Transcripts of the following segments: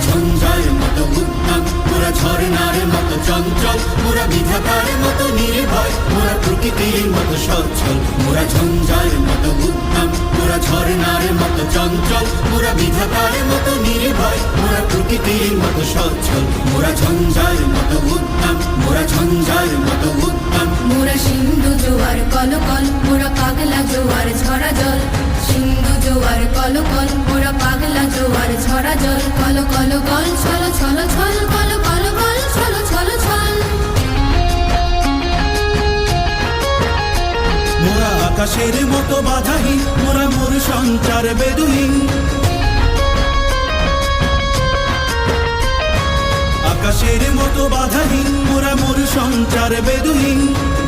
ঝঞ্ঝার মতো উদ্দাম, মোরা ঝর্ণার মতো চঞ্চল, মোরা বিধাতার মতো নির্ভয়, মোরা প্রকৃতির মতো সচ্ছল। মোরা ঝঞ্ঝার মতো উদ্দাম, মোরা ঝর্ণার মতো চঞ্চল, মোরা বিধাতার মতো নির্ভয়, মোরা প্রকৃতির মতো সচ্ছল। মোরা ঝঞ্ঝার মতো উদ্দাম, মোরা ঝঞ্ঝার মতো উদ্দাম। মোরা সিন্ধু জোয়ার কলকল, মোরা পাগলা জোয়ার ঝরা জল। সিন্ধু জোয়ার কলকল, মোরা পাগলা জোয়ার ঝরা জল। কল কল গল ছল ছল ছল, কল কল গল ছল ছল ছল। মোরা আকাশের মতো বাধাহীন, মোরা মোর সঞ্চার বেদুহীন। আকাশের মতো বাধাহীন, মোরা মোর সঞ্চার বেদুহীন।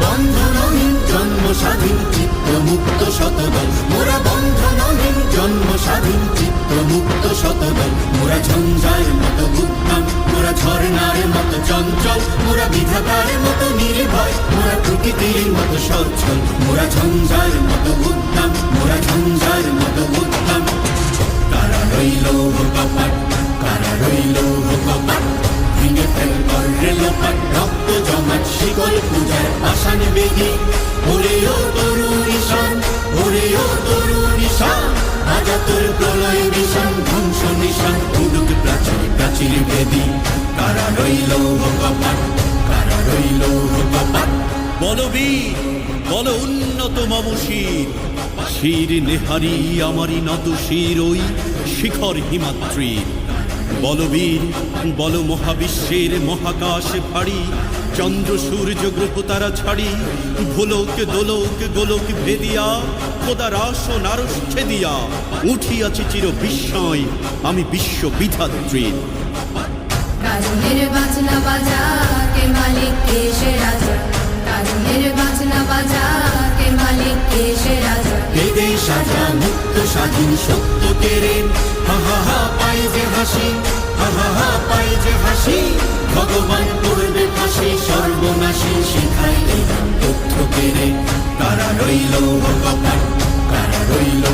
বন্ধনহীন জন্ম স্বাধীন, চিত্ত মুক্ত শতদল। মোরা বন্ধনহীন জন্ম স্বাধীন, চিত্ত মুক্ত শতদল। মোরা ঝঞ্ঝার মতো উদ্দাম, মোরা ঝর্ণার মতো চঞ্চল, মোরা বিধাতার মতো নির্ভয়, মোরা প্রকৃতির মতো সচ্ছল। মোরা ঝঞ্ঝার মতো উদ্দাম, মোরা ঝঞ্ঝার মতো উদ্দাম। কারা রইল কপাট, কারা রইল কপাট, ভেঙে ফেল করলে লোপাট। রক্ত জমাট শিকল পূজার পাষাণ বেদি, ওরে ও তরুণ ঈশান, ওরে ও তরুণ ঈশান। আজা তোর প্রলয় বিষান, ধ্বংস নিশান, উডুক প্রাচীর প্রাচীর ভেদি। কারা রইল কপাট, কারা রইল কপাট। বলবীর বল উন্নত মম শির, শির নেহারি আমারি নত শির ওই শিখর হিমাদ্রির। বলবীর বল মহাবিশ্বের মহাকাশ ভারী, চন্দ্র সূর্য গ্রহ তারা ছাড়ি। ভোলক দোলক গোলক ভেদিয়া, খোদার আসন আরশ ছেদিয়া। উঠিয়াছি চির বিস্ময় আমি বিশ্ব বিধাত্রীর। কাজনের বাজনা বাজা, কে মালিক কে সে রাজা। কাজনের বাজনা বাজা, কে মালিক কে সে রাজা। বেদে সাজা মুক্ত স্বাধীন সত্য কেড়ে, হা হা হা পাই যে হাসি, হা হা হা পাই যে হাসি। ভগবান করবে ফাঁসি, সর্বনাশী শিখাই এই তথ্য কেড়ে। কারা রইল কপাট, কারা রইল